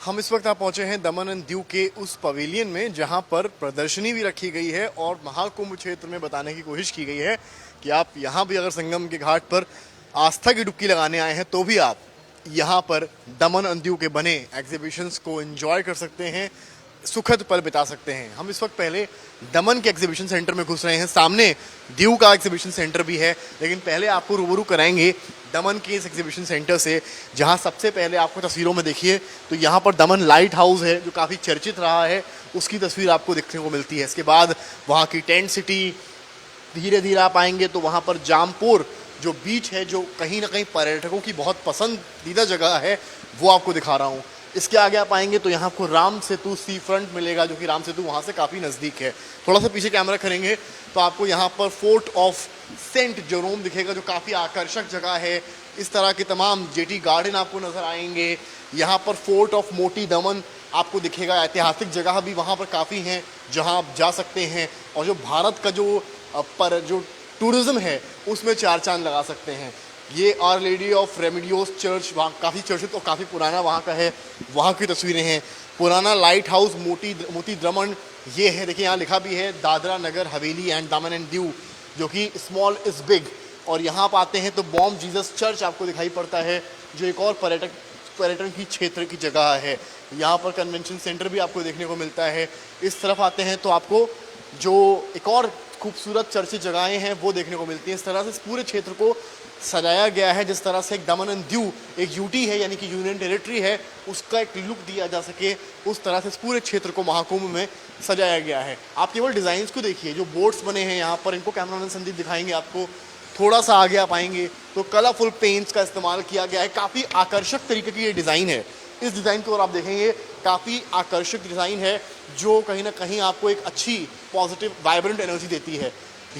हम इस वक्त आप पहुंचे हैं दमन एंड दीव के उस पवेलियन में जहां पर प्रदर्शनी भी रखी गई है और महाकुंभ क्षेत्र में बताने की कोशिश की गई है कि आप यहां भी अगर संगम के घाट पर आस्था की डुबकी लगाने आए हैं तो भी आप यहां पर दमन एंड दीव के बने एग्जीबिशंस को एंजॉय कर सकते हैं, सुखद पल बिता सकते हैं। हम इस वक्त पहले दमन के एग्जीबिशन सेंटर में घुस रहे हैं, सामने दीव का एग्जीबिशन सेंटर भी है, लेकिन पहले आपको रूबरू कराएंगे दमन के इस एग्जीबिशन सेंटर से, जहां सबसे पहले आपको तस्वीरों में देखिए तो यहाँ पर दमन लाइट हाउस है जो काफ़ी चर्चित रहा है, उसकी तस्वीर आपको देखने को मिलती है। इसके बाद वहाँ की टेंट सिटी, धीरे धीरे आप आएंगे तो वहाँ पर जामपुर जो बीच है, जो कहीं ना कहीं पर्यटकों की बहुत पसंदीदा जगह है, वो आपको दिखा रहा हूँ। इसके आगे आप आएंगे तो यहाँ आपको राम सेतु सी फ्रंट मिलेगा, जो कि राम सेतु वहाँ से काफ़ी नज़दीक है। थोड़ा सा पीछे कैमरा करेंगे तो आपको यहाँ पर फोर्ट ऑफ सेंट जेरोम दिखेगा, जो काफ़ी आकर्षक जगह है। इस तरह के तमाम जेटी गार्डन आपको नज़र आएंगे। यहाँ पर फोर्ट ऑफ मोती दमन आपको दिखेगा, ऐतिहासिक जगह भी वहाँ पर काफ़ी हैं जहाँ आप जा सकते हैं, और जो भारत का जो टूरिज़्म है उसमें चार चांद लगा सकते हैं। ये our lady of Remedios church वहाँ काफ़ी चर्चित और काफ़ी पुराना वहाँ का है, वहाँ की तस्वीरें हैं। पुराना लाइट हाउस मोती दमन ये है, देखिए यहाँ लिखा भी है Dadra Nagar Haveli and Daman and Diu, जो कि स्मॉल इज़ बिग। और यहाँ आप आते हैं तो बॉम जीसस चर्च आपको दिखाई पड़ता है, जो एक और पर्यटन की क्षेत्र की जगह है। यहाँ पर कन्वेंशन सेंटर भी आपको देखने को मिलता है। इस तरफ आते हैं तो आपको जो एक और खूबसूरत चर्चित जगहें हैं वो देखने को मिलती हैं। इस तरह से इस पूरे क्षेत्र को सजाया गया है, जिस तरह से एक दमन एंड दीव एक यूटी है यानी कि यूनियन टेरिटरी है, उसका एक लुक दिया जा सके, उस तरह से इस पूरे क्षेत्र को महाकुंभ में सजाया गया है। आप केवल डिज़ाइंस को देखिए, जो बोर्ड्स बने हैं यहाँ पर, इनको कैमरामैन संदीप दिखाएंगे आपको। थोड़ा सा आगे आप आएंगे तो कलरफुल पेंट्स का इस्तेमाल किया गया है, काफ़ी आकर्षक तरीके की ये डिज़ाइन है। इस डिज़ाइन को और आप देखेंगे काफ़ी आकर्षक डिज़ाइन है, जो कहीं ना कहीं आपको एक अच्छी पॉजिटिव वाइब्रेंट एनर्जी देती है।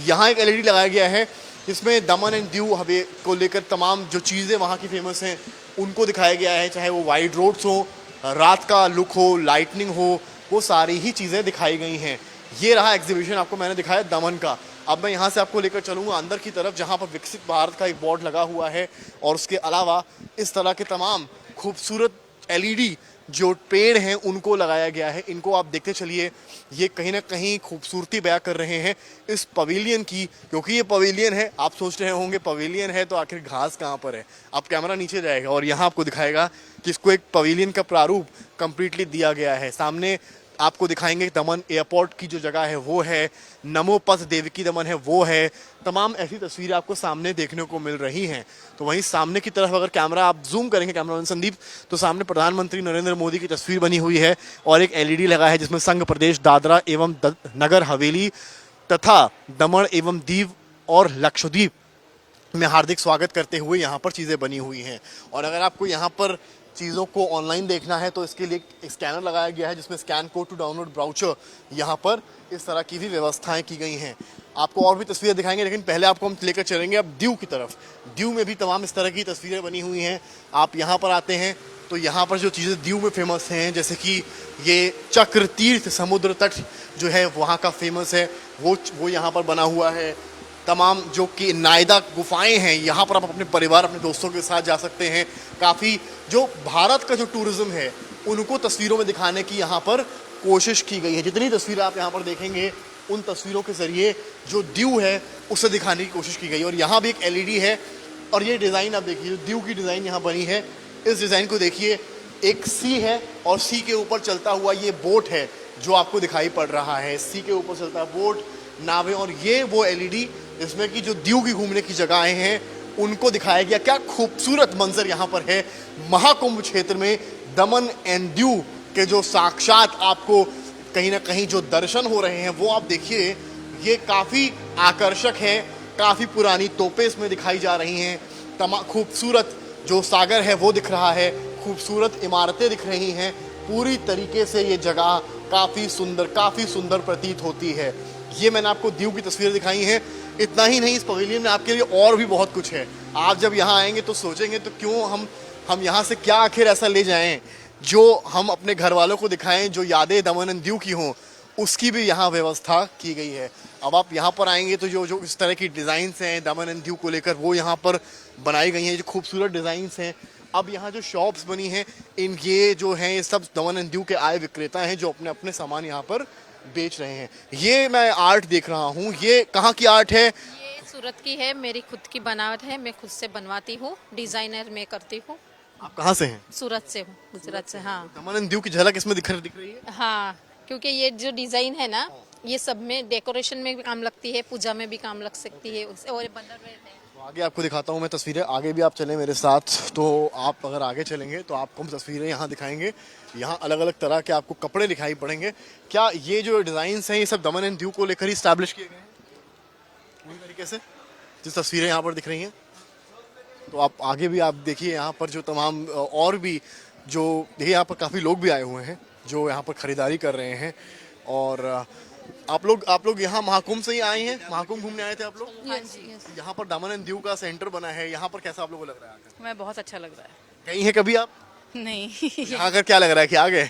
यहाँ एक एलईडी लगाया गया है जिसमें दमन एंड दीव हवे को लेकर तमाम जो चीज़ें वहाँ की फेमस हैं उनको दिखाया गया है, चाहे वो वाइड रोड्स हो, रात का लुक हो, लाइटनिंग हो, वो सारी ही चीज़ें दिखाई गई हैं। ये रहा एग्जीबिशन, आपको मैंने दिखाया दमन का। अब मैं यहाँ से आपको लेकर चलूँगा अंदर की तरफ, जहाँ पर विकसित भारत का एक बोर्ड लगा हुआ है, और उसके अलावा इस तरह के तमाम खूबसूरत एलईडी जो पेड़ हैं उनको लगाया गया है। इनको आप देखते चलिए, ये कहीं ना कहीं खूबसूरती बयां कर रहे हैं इस पवेलियन की, क्योंकि ये पवेलियन है। आप सोच रहे होंगे पवेलियन है तो आखिर घास कहाँ पर है। अब कैमरा नीचे जाएगा और यहाँ आपको दिखाएगा कि इसको एक पवेलियन का प्रारूप कंप्लीटली दिया गया है। सामने आपको दिखाएंगे दमन एयरपोर्ट की जो जगह है वो है, नमो पथ देवकी दमन है वो है, तमाम ऐसी तस्वीरें आपको सामने देखने को मिल रही हैं। तो वहीं सामने की तरफ अगर कैमरा आप जूम करेंगे कैमरामैन संदीप, तो सामने प्रधानमंत्री नरेंद्र मोदी की तस्वीर बनी हुई है और एक एलईडी लगा है जिसमें संघ प्रदेश दादरा एवं नगर हवेली तथा दमन एवं दीव और लक्षद्वीप में हार्दिक स्वागत करते हुए यहाँ पर चीज़ें बनी हुई हैं। और अगर आपको यहाँ पर चीज़ों को ऑनलाइन देखना है तो इसके लिए एक स्कैनर लगाया गया है, जिसमें scan code to download brochure, यहाँ पर इस तरह की भी व्यवस्थाएं की गई हैं। आपको और भी तस्वीरें दिखाएंगे, लेकिन पहले आपको हम लेकर चलेंगे अब दीव की तरफ। दीव में भी तमाम इस तरह की तस्वीरें बनी हुई हैं। आप यहाँ पर आते हैं तो यहाँ पर जो चीज़ें दीव में फेमस हैं, जैसे कि ये चक्र तीर्थ समुद्र तट जो है वहाँ का फेमस है, वो यहाँ पर बना हुआ है। तमाम जो कि नायदा गुफाएं हैं, यहाँ पर आप अपने परिवार अपने दोस्तों के साथ जा सकते हैं। काफ़ी जो भारत का जो टूरिज़्म है उनको तस्वीरों में दिखाने की यहाँ पर कोशिश की गई है। जितनी तस्वीरें आप यहाँ पर देखेंगे उन तस्वीरों के ज़रिए जो दीव है उसे दिखाने की कोशिश की गई। और यहाँ भी एक एलईडी है, और ये डिज़ाइन आप देखिए, जो दीव की डिज़ाइन यहाँ बनी है, इस डिज़ाइन को देखिए। एक सी है और सी के ऊपर चलता हुआ ये बोट है जो आपको दिखाई पड़ रहा है। सी के ऊपर चलता बोट, नावें, और ये वो एलईडी जिसमें कि जो दीव की घूमने की जगहें हैं उनको दिखाया गया। क्या खूबसूरत मंजर यहाँ पर है महाकुंभ क्षेत्र में। दमन एंड दीव के जो साक्षात आपको कहीं ना कहीं जो दर्शन हो रहे हैं वो आप देखिए, ये काफ़ी आकर्षक है। काफ़ी पुरानी तोपें इसमें दिखाई जा रही हैं। खूबसूरत जो सागर है वो दिख रहा है, खूबसूरत इमारतें दिख रही हैं। पूरी तरीके से ये जगह काफ़ी सुंदर प्रतीत होती है। ये मैंने आपको दीव की तस्वीरें दिखाई हैं। इतना ही नहीं, इस पवेलियन में आपके लिए और भी बहुत कुछ है। आप जब यहाँ आएंगे तो सोचेंगे तो क्यों हम यहाँ से क्या आखिर ऐसा ले जाएं जो हम अपने घर वालों को दिखाएं, जो यादें दमन एंड दीव की हों, उसकी भी यहाँ व्यवस्था की गई है। अब आप यहाँ पर आएंगे तो जो इस तरह की डिज़ाइंस हैं दमन एंड दीव को लेकर वो यहाँ पर बनाई गई हैं। जो खूबसूरत डिज़ाइंस हैं अब यहाँ जो शॉप्स बनी हैं, इन ये जो हैं ये सब दमन एंड दीव के आए विक्रेता हैं जो अपने अपने सामान यहाँ पर बेच रहे हैं। ये मैं आर्ट देख रहा हूँ, ये कहाँ की आर्ट है? ये सूरत की है, मेरी खुद की बनावट है, मैं खुद से बनवाती हूँ, डिजाइनर मैं करती हूँ। आप कहाँ से हैं? सूरत से हूँ, गुजरात से। हाँ दमन एंड दीव की झलक इसमें दिख रही है। हाँ, क्योंकि ये जो डिजाइन है ना, ये सब में डेकोरेशन में भी काम लगती है, पूजा में भी काम लग सकती है, और ये बंदर में है। तो आगे आपको दिखाता हूँ मैं तस्वीरें, आगे भी आप चलें मेरे साथ। तो आप अगर आगे चलेंगे तो आपको हम तस्वीरें यहाँ दिखाएंगे। यहाँ अलग अलग तरह के आपको कपड़े दिखाई पड़ेंगे। क्या ये जो डिज़ाइंस हैं ये सब दमन एंड दीव को लेकर ही स्टैब्लिश किए गए हैं पूरी तरीके से, जिस तस्वीरें यहाँ पर दिख रही हैं? तो आप आगे भी आप देखिए, यहाँ पर जो तमाम और भी जो देखिए, यहाँ पर काफ़ी लोग भी आए हुए हैं जो यहाँ पर खरीदारी कर रहे हैं। और आप लोग यहाँ महाकुंभ से ही आए हैं? महाकुंभ घूमने आए थे आप लोग? यहाँ पर दमन एंड दीव का सेंटर बना है, यहाँ पर कैसा आप लोगों को लग रहा है आकर? मैं बहुत अच्छा लग रहा है। गई हैं कभी आप? नहीं यहाँ आकर क्या लग रहा है कि आ गए?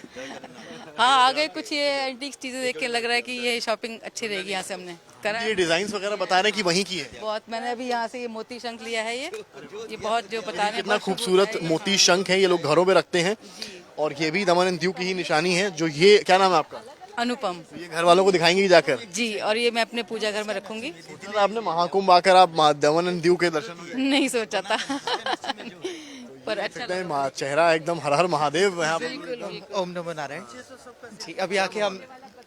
हाँ, आगे कुछ ये एंटीक चीजें देख के लग रहा है कि ये शॉपिंग अच्छी रहेगी। यहाँ से हमने करा ये डिजाइन वगैरह बता रहे हैं कि वहीं की है? बहुत। मैंने अभी यहाँ से ये मोती शंख लिया है, ये बहुत जो बता रहे हैं कितना बहुत शुभ खूबसूरत होता है ये। मोती शंख है, ये लोग घरों में रखते हैं। और ये भी दमन एंड दीव की ही निशानी है। जो ये क्या नाम है आपका? अनुपम ये घर वालों को दिखाएंगे जाकर? जी, और ये मैं अपने पूजा घर में रखूंगी। तो आपने महाकुंभ आकर आप दमन एंड दीव के दर्शन नहीं सोचा था पर अच्छा सकते हैं। चेहरा एकदम हर हर महादेव यहाँ पर। बिल्कुल। ओम नमो नारायण जी। अभी आके हम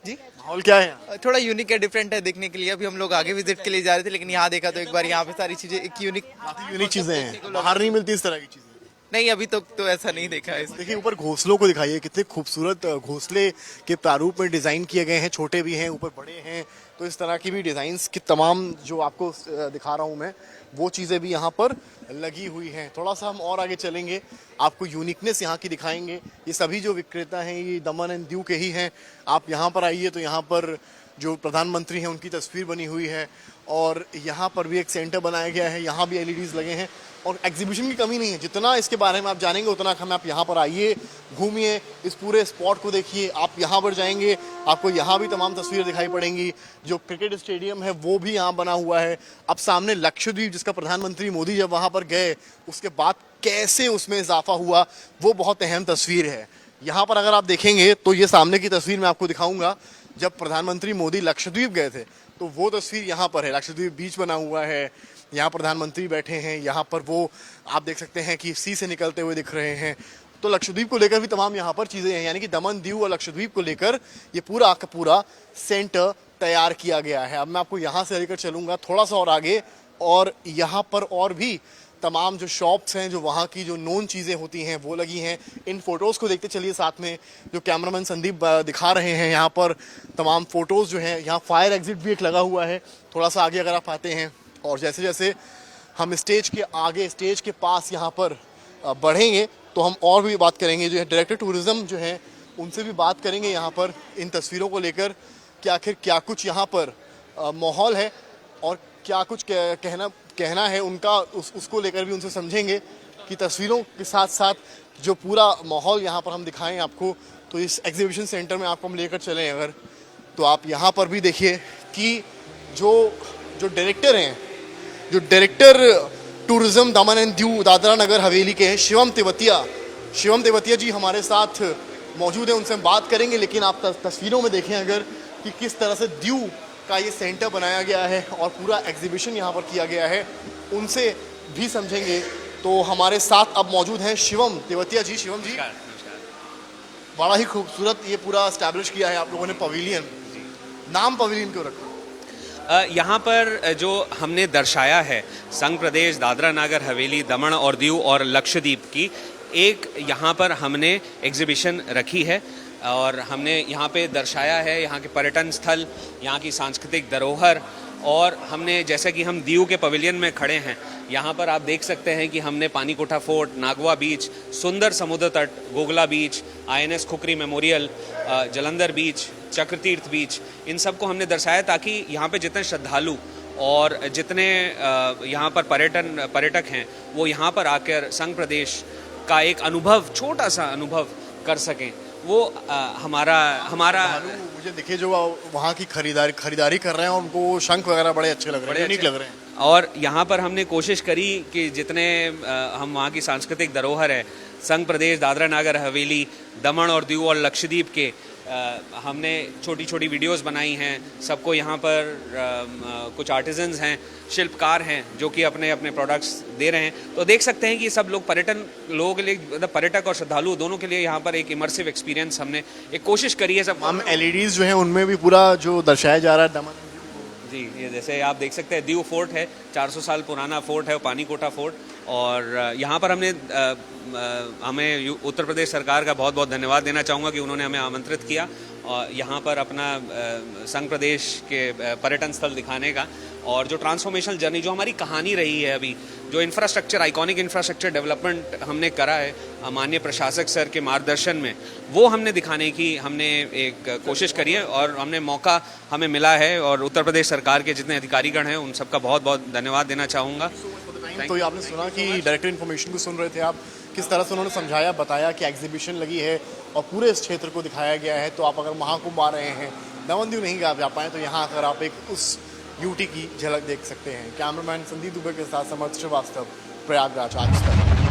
जी माहौल क्या है यहाँ? थोड़ा यूनिक है, डिफरेंट है देखने के लिए। अभी हम लोग आगे विजिट के लिए जा रहे थे, लेकिन यहाँ देखा तो एक बार यहाँ पे सारी चीजें एक यूनिक। काफी यूनिक चीजें हैं, बाहर नहीं मिलती इस तरह की चीजें। नहीं, अभी तक तो ऐसा नहीं देखा है। देखिए ऊपर घोंसलों को दिखाइए, कितने खूबसूरत घोंसले के प्रारूप में डिजाइन किए गए हैं। छोटे भी हैं, ऊपर बड़े हैं। तो इस तरह की भी डिजाइन्स की तमाम जो आपको दिखा रहा हूँ मैं, वो चीज़ें भी यहाँ पर लगी हुई हैं। थोड़ा सा हम और आगे चलेंगे, आपको यूनिकनेस यहाँ की दिखाएंगे। ये सभी जो विक्रेता हैं ये दमन एंड दीव के ही हैं। आप यहाँ पर आइए तो यहाँ पर जो प्रधानमंत्री हैं उनकी तस्वीर बनी हुई है। और यहाँ पर भी एक सेंटर बनाया गया है, यहाँ भी एलईडीज लगे हैं। और एग्जीबिशन की कमी नहीं है, जितना इसके बारे में आप जानेंगे उतना कम है। आप यहाँ पर आइए, घूमिए, इस पूरे स्पॉट को देखिए। आप यहाँ पर जाएंगे, आपको यहाँ भी तमाम तस्वीरें दिखाई पड़ेंगी। जो क्रिकेट स्टेडियम है वो भी यहाँ बना हुआ है। अब सामने लक्षद्वीप, जिसका प्रधानमंत्री मोदी जब वहाँ पर गए उसके बाद कैसे उसमें इजाफा हुआ, वो बहुत अहम तस्वीर है। यहाँ पर अगर आप देखेंगे तो ये सामने की तस्वीर मैं आपको दिखाऊंगा। जब प्रधानमंत्री मोदी लक्षद्वीप गए थे तो वो तस्वीर यहाँ पर है। लक्षद्वीप बीच बना हुआ है, यहाँ प्रधानमंत्री बैठे हैं। यहाँ पर वो आप देख सकते हैं कि सी से निकलते हुए दिख रहे हैं। तो लक्षद्वीप को लेकर भी तमाम यहाँ पर चीज़ें हैं, यानी कि दमन दीव और लक्षद्वीप को लेकर ये पूरा का पूरा सेंटर तैयार किया गया है। अब मैं आपको यहाँ से लेकर चलूँगा थोड़ा सा और आगे, और यहाँ पर और भी तमाम जो शॉप्स हैं, जो वहाँ की जो नोन चीज़ें होती हैं वो लगी हैं। इन फ़ोटोज़ को देखते चलिए साथ में, जो कैमरामैन संदीप दिखा रहे हैं। यहाँ पर तमाम फ़ोटोज़ जो हैं, यहाँ फायर एग्जिट भी एक लगा हुआ है। थोड़ा सा आगे अगर आप आते हैं और जैसे जैसे हम स्टेज के आगे, स्टेज के पास यहाँ पर बढ़ेंगे तो हम और भी बात करेंगे। जो है डायरेक्टर टूरिज़्म जो है उनसे भी बात करेंगे यहाँ पर इन तस्वीरों को लेकर कि आखिर क्या कुछ यहाँ पर माहौल है और क्या कुछ कहना है उनका, उसको लेकर भी उनसे समझेंगे कि तस्वीरों के साथ साथ जो पूरा माहौल यहाँ पर हम दिखाएं आपको। तो इस एग्जीबिशन सेंटर में आपको हम लेकर चलें अगर, तो आप यहाँ पर भी देखिए कि जो डायरेक्टर हैं, जो director tourism Daman and Diu Dadra Nagar Haveli के हैं, शिवम तेवतिया जी हमारे साथ मौजूद हैं। उनसे हम बात करेंगे, लेकिन आप तस्वीरों में देखें अगर कि किस तरह से दीव का ये सेंटर बनाया गया है और पूरा एग्जीबिशन यहाँ पर किया गया है, उनसे भी समझेंगे। तो हमारे साथ अब मौजूद हैं शिवम तेवतिया जी। शिवम जी, बड़ा ही खूबसूरत ये पूरा एस्टैब्लिश किया है आप लोगों ने पवेलियन। नाम पवेलियन क्यों रखा? यहाँ पर जो हमने दर्शाया है संघ प्रदेश दादरा नागर हवेली दमन और दीव और लक्षद्वीप की एक यहाँ पर हमने एग्जीबिशन रखी है। और हमने यहाँ पे दर्शाया है यहाँ के पर्यटन स्थल, यहाँ की सांस्कृतिक धरोहर। और हमने, जैसे कि हम दीव के पवेलियन में खड़े हैं, यहाँ पर आप देख सकते हैं कि हमने पानीकोठा फोर्ट, नागवा बीच, सुंदर समुद्र तट, गोगला बीच, INS खुकरी मेमोरियल, जलंधर बीच, चक्रतीर्थ बीच, इन सब को हमने दर्शाया ताकि यहाँ पे जितने श्रद्धालु और जितने यहाँ पर पर्यटक हैं वो यहाँ पर आकर संघ प्रदेश का एक अनुभव, छोटा सा अनुभव कर सकें। वो हमारा मुझे देखिए जो वहाँ की खरीदारी कर रहे हैं, उनको शंख वगैरह बड़े अच्छे लग रहे हैं, यूनिक लग रहे हैं। और यहाँ पर हमने कोशिश करी कि जितने हम वहाँ की सांस्कृतिक धरोहर है, संघ प्रदेश दादरा नागर हवेली, दमन और दीव और लक्षद्वीप के हमने छोटी छोटी वीडियोस बनाई हैं। सबको यहाँ पर कुछ आर्टिजन्स हैं, शिल्पकार हैं जो कि अपने अपने प्रोडक्ट्स दे रहे हैं। तो देख सकते हैं कि सब लोग पर्यटन लोगों के लिए, मतलब पर्यटक और श्रद्धालु दोनों के लिए यहाँ पर एक इमर्सिव एक्सपीरियंस हमने एक कोशिश करी है। सब हम एलईडीज जो हैं उनमें भी पूरा जो दर्शाया जा रहा है दमन जी, ये जैसे आप देख सकते हैं दीव फोर्ट है, 400 साल पुराना फोर्ट है, पानीकोटा फोर्ट। और यहाँ पर हमें उत्तर प्रदेश सरकार का बहुत बहुत धन्यवाद देना चाहूँगा कि उन्होंने हमें आमंत्रित किया और यहाँ पर अपना संघ प्रदेश के पर्यटन स्थल दिखाने का। और जो ट्रांसफॉर्मेशनल जर्नी, जो हमारी कहानी रही है अभी, जो इंफ्रास्ट्रक्चर, आइकॉनिक इंफ्रास्ट्रक्चर डेवलपमेंट हमने करा है माननीय प्रशासक सर के मार्गदर्शन में, वो हमने दिखाने की हमने एक कोशिश करी है और मौका हमें मिला है। और उत्तर प्रदेश सरकार के जितने अधिकारीगण हैं उन सबका बहुत बहुत धन्यवाद देना चाहूँगा। तो ये आपने सुना कि डायरेक्टर इन्फॉर्मेशन को सुन रहे थे आप, किस तरह से उन्होंने समझाया, बताया कि एग्जीबिशन लगी है और पूरे इस क्षेत्र को दिखाया गया है। तो आप अगर महाकुंभ आ रहे हैं, दमन दीव नहीं जा पाए, तो यहाँ आकर आप एक उस ब्यूटी की झलक देख सकते हैं। कैमरामैन संदीप दुबे के साथ समर्थ श्रीवास्तव, प्रयागराज आज तक।